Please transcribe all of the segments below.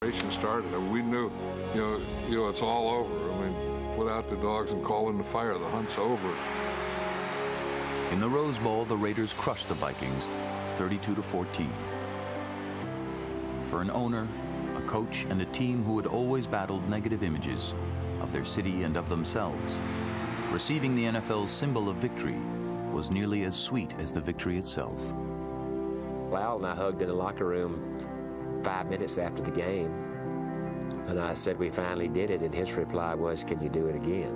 Started. We knew, it's all over. I mean, put out the dogs and call in the fire. The hunt's over. In the Rose Bowl, the Raiders crushed the Vikings 32-14. For an owner, a coach, and a team who had always battled negative images of their city and of themselves, receiving the NFL's symbol of victory was nearly as sweet as the victory itself. Al and I hugged in the locker room 5 minutes after the game, and I said we finally did it, and his reply was, "Can you do it again?"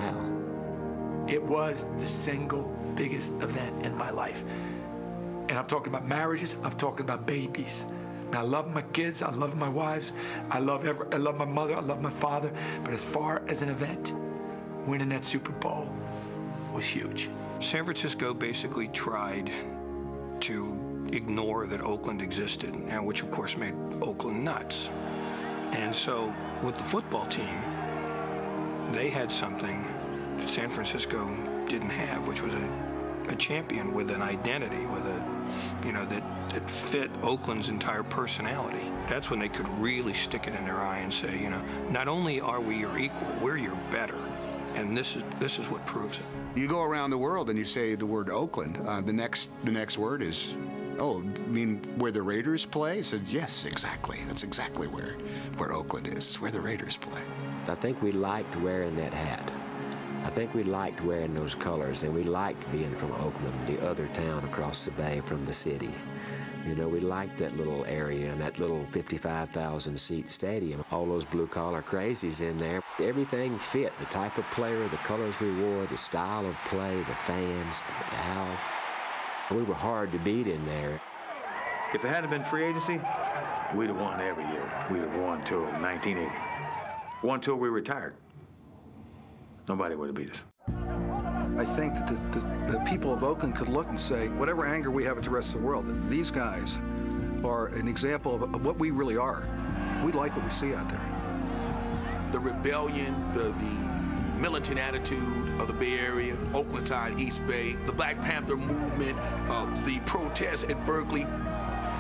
Al. It was the single biggest event in my life. And I'm talking about marriages, I'm talking about babies. And I love my kids, I love my wives, I love my mother, I love my father, but as far as an event, winning that Super Bowl was huge. San Francisco basically tried to ignore that Oakland existed, and which of course made Oakland nuts. And so with the football team, they had something that San Francisco didn't have, which was a champion with an identity, with that fit Oakland's entire personality. That's when they could really stick it in their eye and say, not only are we your equal, we're your better. And this is what proves it. You go around the world and you say the word Oakland. The next word is, oh, you mean where the Raiders play? I said, yes, exactly. That's exactly where Oakland is. It's where the Raiders play. I think we liked wearing that hat. I think we liked wearing those colors, and we liked being from Oakland, the other town across the bay from the city. We liked that little area and that little 55,000-seat stadium. All those blue-collar crazies in there. Everything fit. The type of player, the colors we wore, the style of play, the fans, how. We were hard to beat in there. If it hadn't been free agency, we'd have won every year. We'd have won till 1980. Won till we retired. Nobody would have beat us. I think that the people of Oakland could look and say, whatever anger we have at the rest of the world, these guys are an example of what we really are. We like what we see out there. The rebellion, the militant attitude of the Bay Area, Oakland Tide, East Bay, the Black Panther movement, the protests at Berkeley.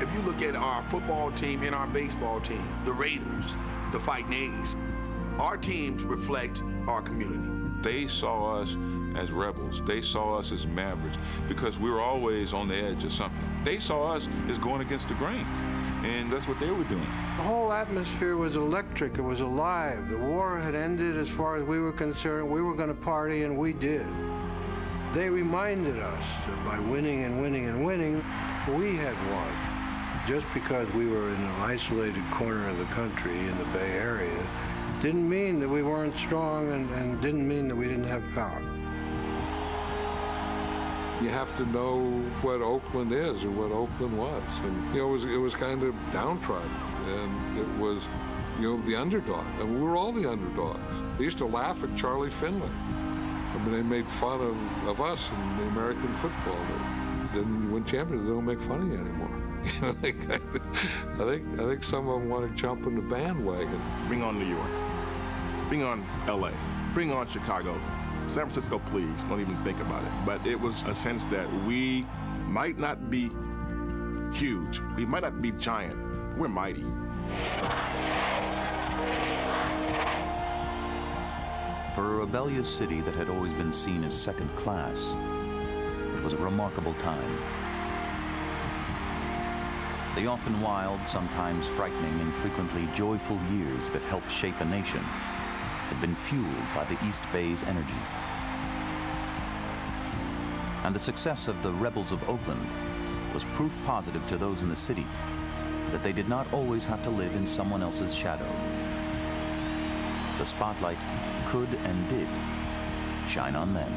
If you look at our football team and our baseball team, the Raiders, the Fighting A's, our teams reflect our community. They saw us as rebels. They saw us as mavericks because we were always on the edge of something. They saw us as going against the grain, and that's what they were doing. The whole atmosphere was electric. It was alive. The war had ended as far as we were concerned. We were going to party, and we did. They reminded us that by winning and winning and winning, we had won. Just because we were in an isolated corner of the country in the Bay Area didn't mean that we weren't strong and didn't mean that we didn't have power. You have to know what Oakland is or what Oakland was. And, it was kind of downtrodden. And it was, the underdog. And we were all the underdogs. They used to laugh at Charlie Finley. I mean, they made fun of us in the American football. They didn't win championships. They don't make fun of you anymore. I think some of them want to jump in the bandwagon. Bring on New York. Bring on LA. Bring on Chicago. San Francisco, please, don't even think about it. But it was a sense that we might not be huge. We might not be giant. We're mighty. For a rebellious city that had always been seen as second class, it was a remarkable time. The often wild, sometimes frightening, and frequently joyful years that helped shape a nation had been fueled by the East Bay's energy. And the success of the rebels of Oakland was proof positive to those in the city that they did not always have to live in someone else's shadow. The spotlight could and did shine on them.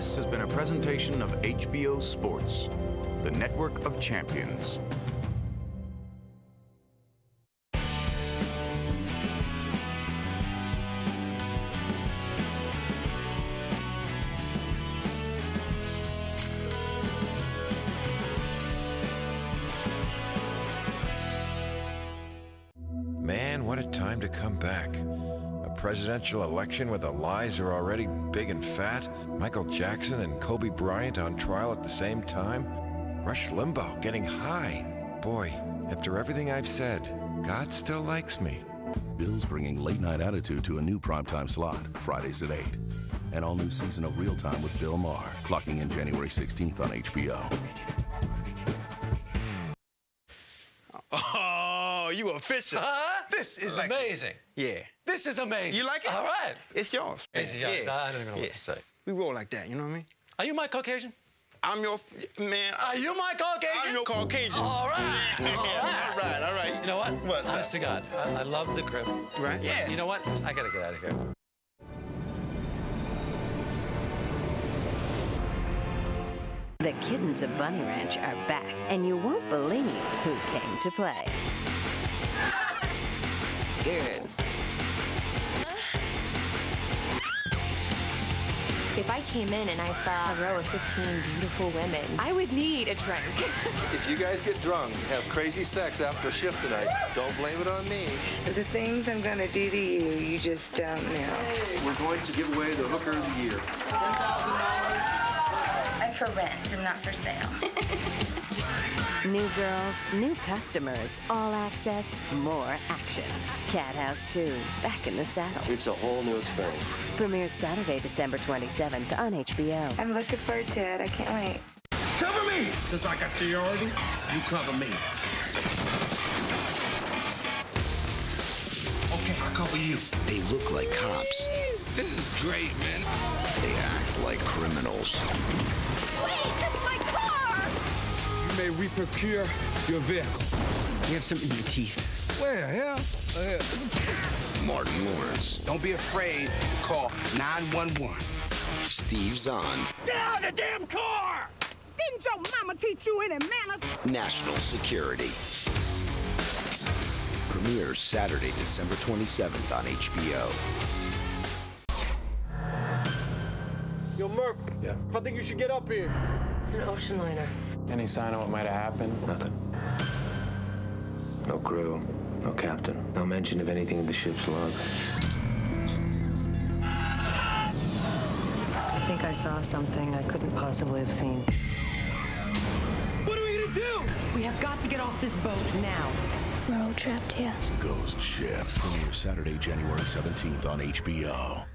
This has been a presentation of HBO Sports, the network of champions. Man, what a time to come back. A presidential election where the lies are already big and fat, Michael Jackson and Kobe Bryant on trial at the same time, Rush Limbaugh getting high. Boy, after everything I've said, God still likes me. Bill's bringing Late Night Attitude to a new primetime slot, Fridays at 8. An all-new season of Real Time with Bill Maher, clocking in January 16th on HBO. Oh, you official. This is amazing. Yeah. This is amazing. You like it? All right. It's yours. It's yours. I don't even know what to say. We roll like that, you know what I mean? Are you my Caucasian? I'm your, man. Are you my Caucasian? I'm your Caucasian. All right. All right. You know what? What's Honest to God, I love the crib. Right? Yeah. You know what? I gotta get out of here. The kittens of Bunny Ranch are back, and you won't believe who came to play. Good. If I came in and I saw a row of 15 beautiful women, I would need a drink. If you guys get drunk, have crazy sex after a shift tonight, don't blame it on me. The things I'm gonna do to you, you just don't know. We're going to give away the hooker of the year. I'm for rent, I'm not for sale. New girls, new customers, all access, more action. Cat House 2, back in the saddle. It's a whole new experience. Premieres Saturday, December 27th on HBO. I'm looking forward to it. I can't wait. Cover me! Since I got seniority, you cover me. Okay, I'll cover you. They look like cops. This is great, man. They act like criminals. Wait, that's my car! You may re-procure your vehicle. You have something in your teeth. Where? Yeah. Martin Lawrence. Don't be afraid to call 911. Steve Zahn. Get out of the damn car! Didn't your mama teach you any manners? National Security. Premieres Saturday, December 27th on HBO. Yo, Murph. Yeah. I think you should get up here. It's an ocean liner. Any sign of what might have happened? Nothing. No crew, no captain, no mention of anything in the ship's log. I think I saw something I couldn't possibly have seen. What are we gonna do? We have got to get off this boat now. We're all trapped here. Ghost Ship. Premieres Saturday, January 17th on HBO.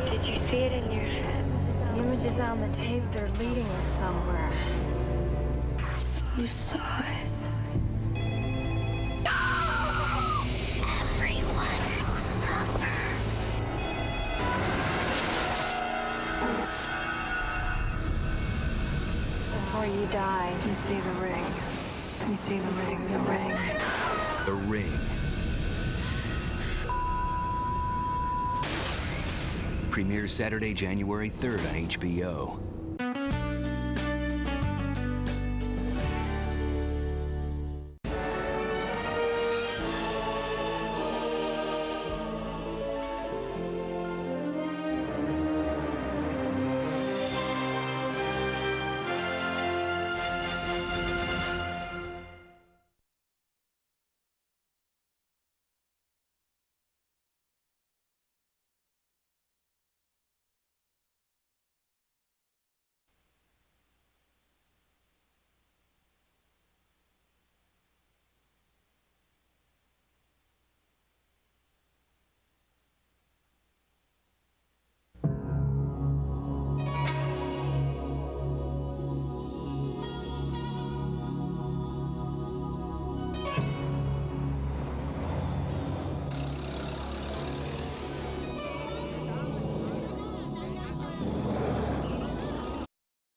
Did you see it in your head? The images on the tape, they're leading us somewhere. You saw it. Everyone will suffer. Before you die, you see the ring. You see the ring, the ring. The Ring. Premieres Saturday, January 3rd on HBO.